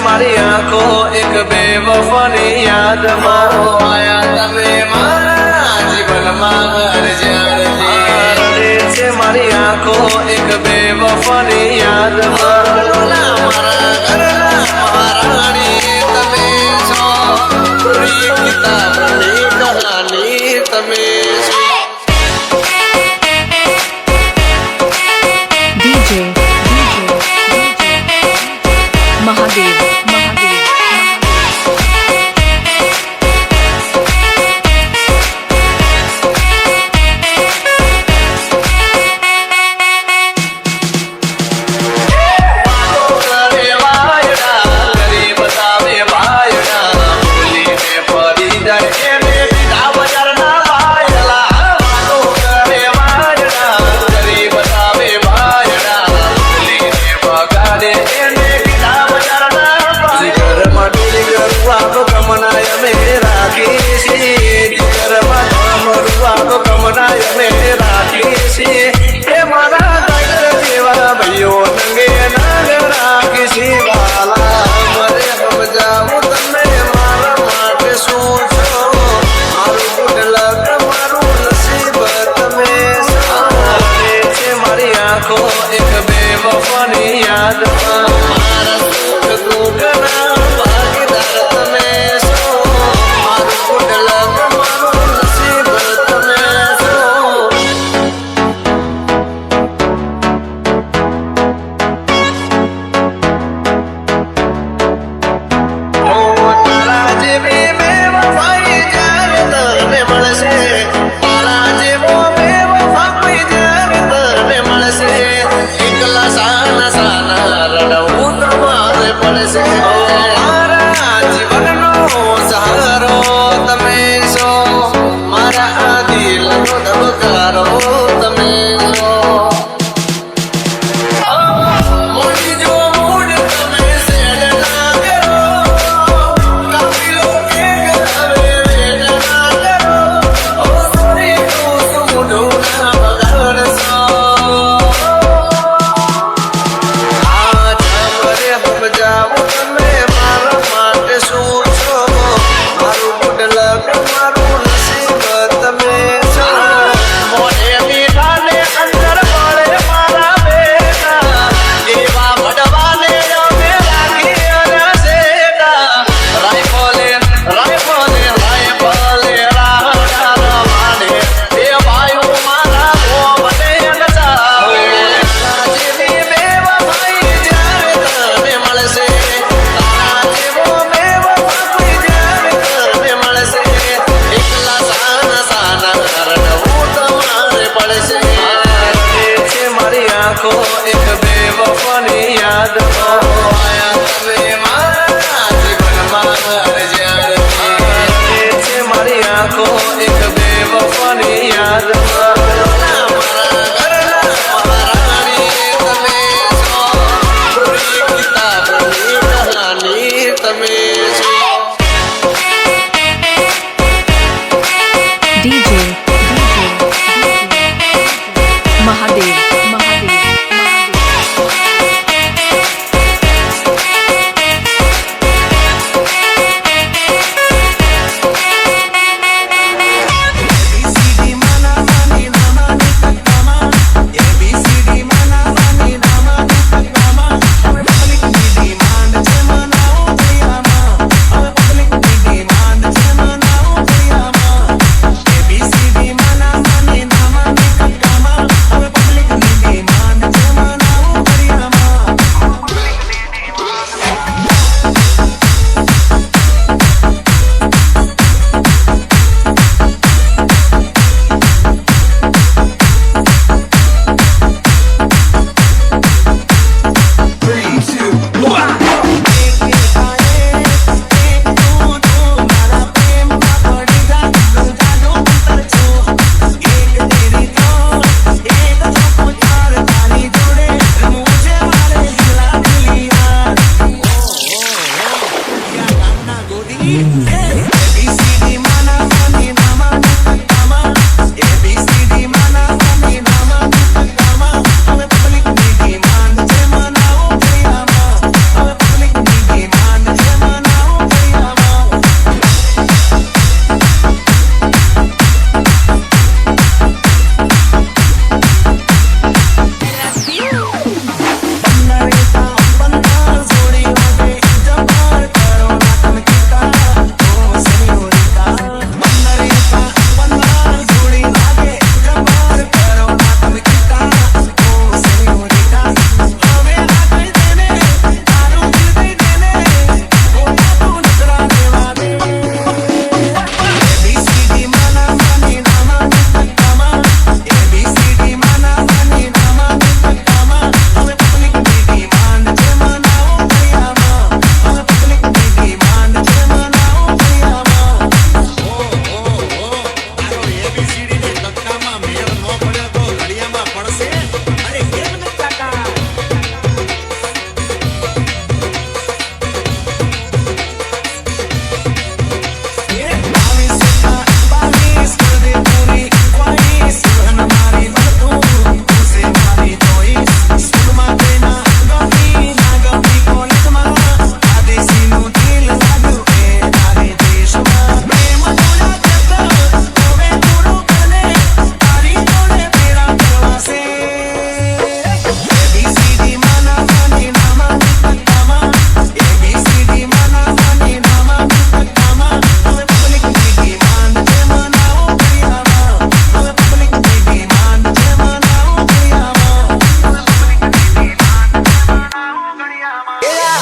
મારી આંખો એક બેવફાની યાદમાં આયા તમે મારા જીવનમાં રડે છે મારી આંખો એક બેવફાની યાદમાં મારા ઘરના મહારાણી તમે છો પૂરી કિતાબની કહાની તમે છો DJ Mahadev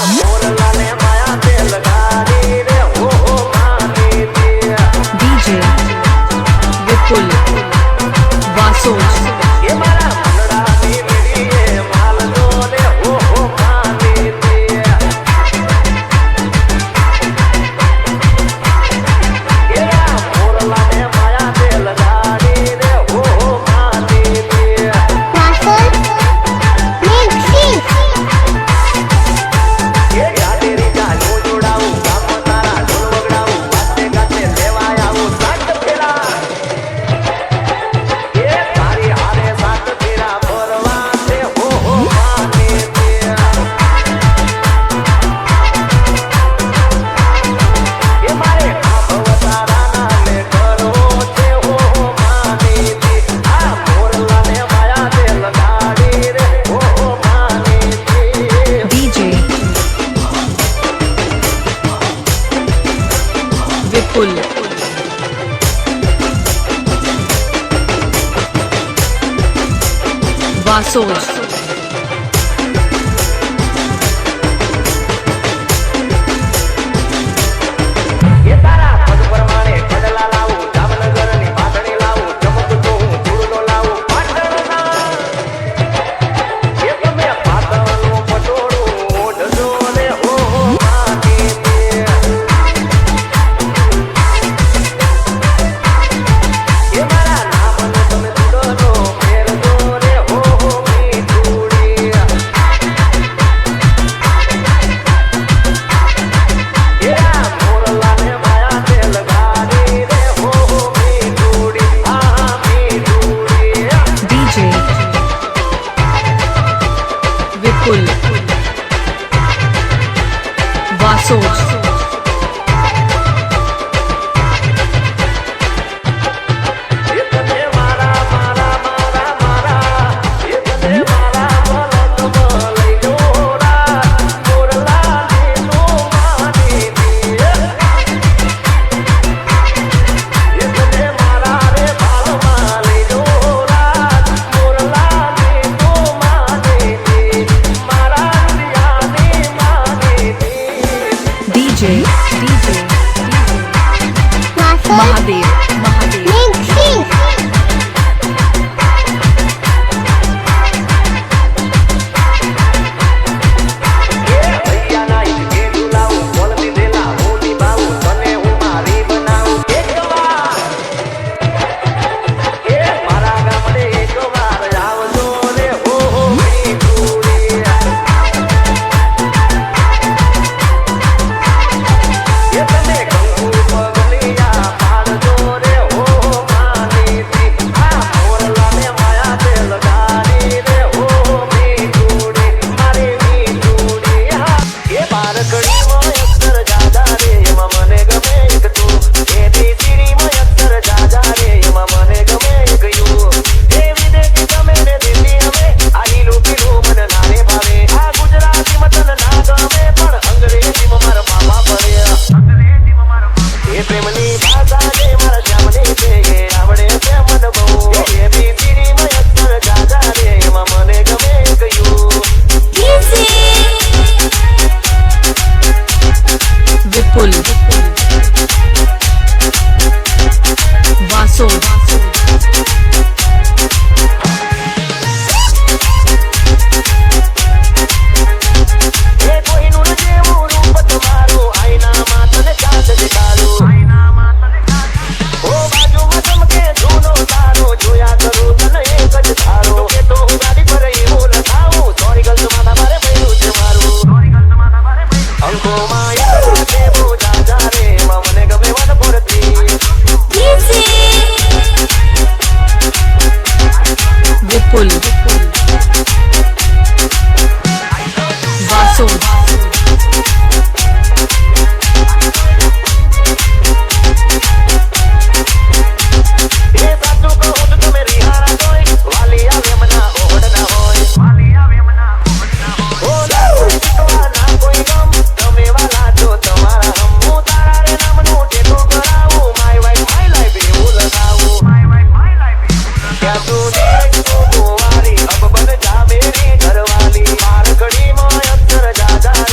મોરલાને માયા તે લગાડી રે હો માની DJ Vipul Vasoj એ મારા મનડાની મીડીએ માલનો રે હો માની એ મોરલાને માયા તે લગાડી રે હો માની એ ગાડીરી જાનું જોડાવું ગામ તારા ઢોલ વગડાવું વાતે ગાતે લેવાય આવું સાત ફેરા એ તારી હારે સાત ફેરા ફરવા છે હો માની એ મારે આ ભવતારાના મે કરો છે હો માની આ મોરલાને માયા તે લગાડી રે હો માની DJ Vipul Vasoj એ તારા પગ પ્રમાણે કડલા લાવું જામનગરની પાટણી લાવું ચમકતો હું ચૂડલો લાવું પાટણના એ તમે પાટણનું પટોળું ઓઢજો રે હો માની એ મારા નામનો તમે ચૂડલો પહેરજો રે હો મી ચૂડી એ મોરલાને માયા તે લગાડી રે હો મી ચૂડી આ મી ચૂડી DJ Vipul Vasoj એ તને મારા મારા મારા મારા એ તને મારા મલકમાં લઈ જોડા મોરલાને નો માની એ તને મારા રે ભાલમાં લઈ જોડા મોરલાને નો માની મારા દુનિયાની માની DJ Mahadev એ ભૈયાના ઈટકે ઝુલાવું બોલતી દેલા મોની બાવું તને હું મારી બનાવું એકવાર એ મારા ગામડે એકવાર આવજો રે હો મી ચૂડી એ તમે કંકુ પગલિયા પાડજો રે હો માની આ મોરલાને માયા તે લગાડી રે હો મી ચૂડી મારી મી ચૂડી એ બારકડીમાં અક્ષર જાજા રે એમાં મને ગમે એક તું એની સીડીમાં અક્ષર જાજા રે એમાં મને ગમે એક યુ એ વિદેશી ગમે ને દેશી અમે આ લીલું પીલું મને નાને ભાવે આ ગુજરાતીમાં તને ના ગમે પણ અંગ્રેજીમાં મારા બાપા પડ્યા એ પ્રેમની ભાષા જે મારા શ્યામની છે એ આવડે છે મને બહુ એ બી સીડીમાં અક્ષર જાજા રે એમાં મને ગમે એક યુ Vipul Vasoj એ કોઈનું જેવું રૂપ તમારું આઈનામાં તને ચાંદ દેખાડું ઓ બાજુમાં ચમકે જૂનો તારો જોયા કરું તને એક જ ધારો કે તો હું ગાડી પર એવું લખાવું સોરી ગર્લ્સ માથા મારે પડ્યું છે મારું અંકોમાં યાર જેવું જાજા રે એમાં મને ગમે વન ફોરતી Vipul Vasoj એ સાચું કહું તો તમે રિહારા જોઈ વાલી આવે મના ઓઢના હોય ઓ ના કોઈ ગમ તમે વાલા છો તમારા હમ હું તારા રે નામનું ટેટો કરાવું માય વાઈફ માય લાઈફ એવું લગાવું ક્યાં સુધી કુવારી અબ બન જા મેરી ઘરવાલી બાર ઘડીમાં અક્ષર જાજા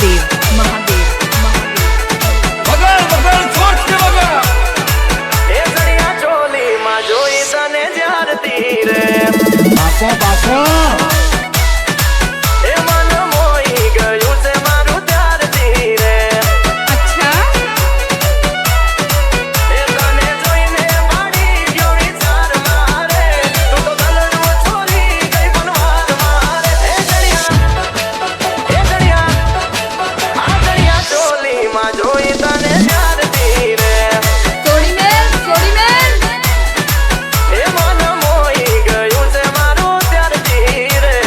મહાદેવ મહાદેવ વગર વગર છોડ કે વગર એ ઘડિયા ચોલીમાં જોઈ તને જ્યારથી રે બાપો બાપો એ મન મોહી ગયું છે મારું ત્યારથી રે અચ્છા એ તને જોઈને વાડી ગયો વિચાર મારે તું તો દલડું છોરી ગઈ બનવાર મારે એ ઘડિયા આ ઘડિયા ચોલીમાં જોઈ તને જ્યારથી રે એ મન મોહી ગયું છે મારું ત્યારથી રે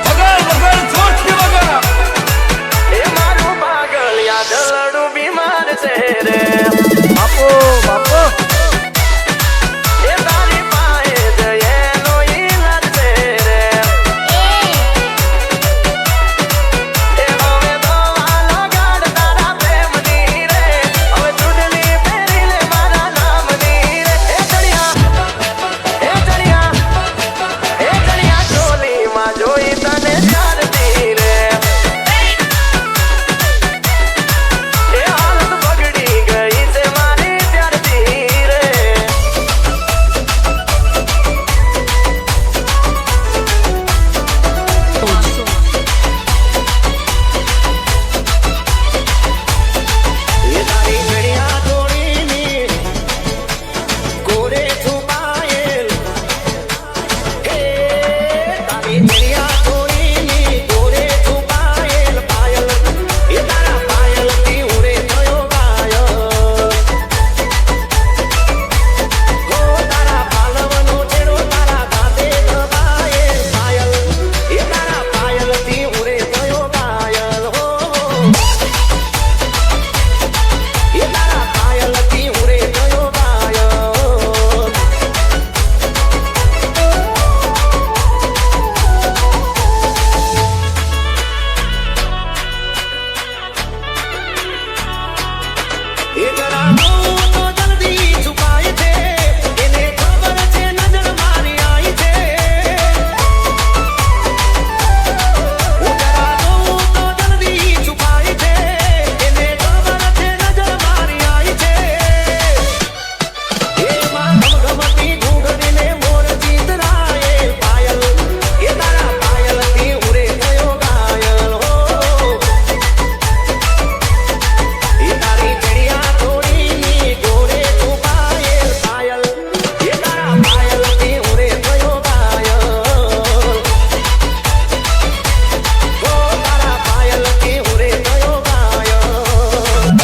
વગર વગર છોડ કે વગર એ મારું પાગળિયા દલડું બીમાર છે રે બાપો બાપો એ તારી પાસે જઈએ નો ઈલાજ છે રે એ હવે દવા લગાડ તારા પ્રેમની રે હવે ચૂંટણી પહેરી લે મારા નામની રે એ ચણિયા ચોલીમાં જોઈ તને ત્યારથી રે એ હાલત બગડી ગઈ છે મારી ત્યારથી રે એ તારી ઘડિયા ચોળીની કોરે છુપાયેલ એ તારી ઘડિયા ચોળીની કોરે છુપાયેલ પાયલ એ તારા પાયલથી ઉડે થયો ગાયલ હો તારા પાલવનો છેડો તારા દાંતે દબાયેલ પાયલ એ તારા પાયલથી ઉડે થયો ગાયલ હો એ તારા પાયલથી ઉડે થયો ગાયલ એ જરા તો જલ્દી છુપાય છે એને ખબર છે નજર મારી આઈ છે જરા તો જલ્દી છુપાય છે એને ખબર છે નજર મારી આઈ છે એમાં ગમગમતી ઘૂંઘરીને મોર ચિતરાય પાયલ એ તારા પાયલથી ઉડે થયો ગાયલ હો એ તારી ઘડિયા ચોળીની કોરે છુપાયેલ પાયલ એ તારા પાયલથી ઉડે થયો ગાયલ હો તારા પાયલથી ઉડે થયો ગાયલ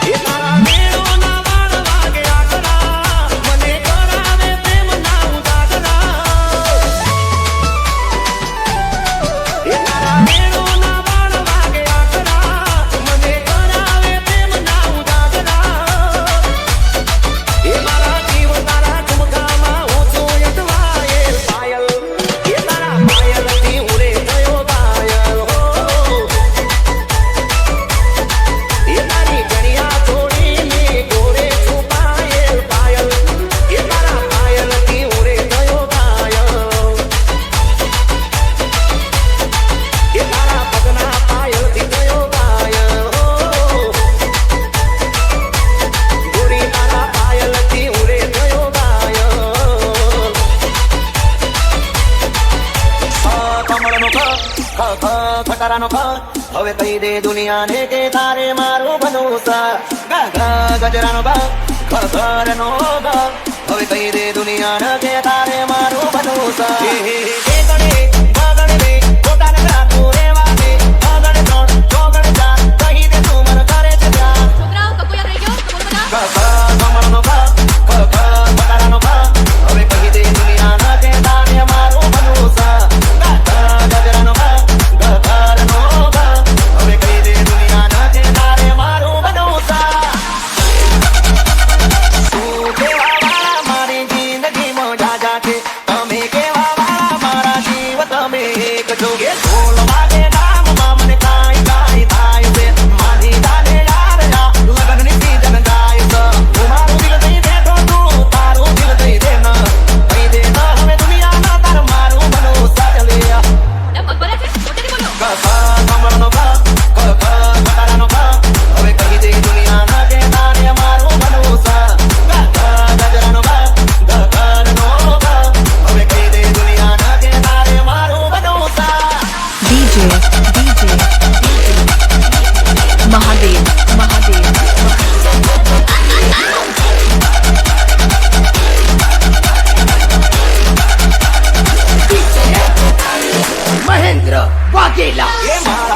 એ તારા મેળોના વાળ વાગે આકરા મને કરાવે પ્રેમના ઉજાગરા એ તારા મેળોના વાળ વાગે આકરા મને કરાવે પ્રેમના ઉજાગરા એ મારા જીવ તારા ઠુમકામાં ઊંચું અટવાયેલ પાયલ એ તારા પાયલથી ઉડે થયો ગાયલ હો એ તારી ઘડિયા ચોળીની કોરે છુપાયેલ પાયલ એ તારા પાયલથી ઉડે થયો ગાયલ એ તારા પગના પાયલથી થયો ગાયલ ગોરી તારા પાયલથી ઉડે થયો ગાયલ કમળનો ખટારાનો હવે કહી દે દુનિયાને કે તારે મારું ભરોસા ગજરાનો ખરનો હવે કહી દે દુનિયાને કે તારે મારું ભરોસા ગણે ગગણ રે પોતાને રાખું રેવા દે ગગણ ત્રણ ચોગણ ચાર કહી દે તું મને કરે છે પ્યાર કમળનો ખટારાનો હવે કહી દે દુનિયાને કે તારે મારું ભરોસા ગજરાનો ખરનો હવે કહી દે દુનિયાને કે તારે મારું ભરોસા તું કેવા વાળા મારી જિંદગીમાં જાજા છે તમે કેવા વાળા મારા વાઘેલા એ મારા